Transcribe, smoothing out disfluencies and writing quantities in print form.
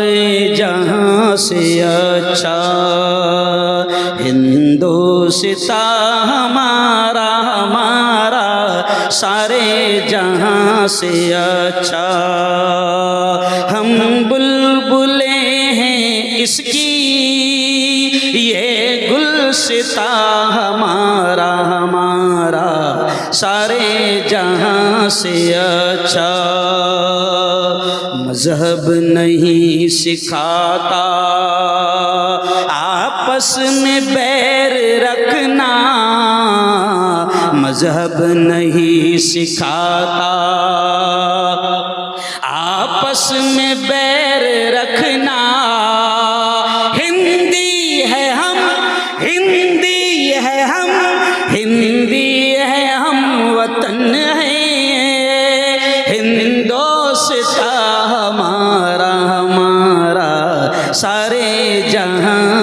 जहाँ से अच्छा हिंदुस्तान हमारा हमारा सारे जहाँ से अच्छा। हम बुलबुले हैं इसकी ये गुलसिता हमारा हमारा सारे जहाँ से अच्छा। मज़हब नहीं सिखाता आपस में बैर रखना, मज़हब नहीं सिखाता आपस में बैर रखना। हिंदी है हम, हिंदी है हम, हिंदी है हम, वतन है हिंदुस्तान हमारा हमारा सारे जहां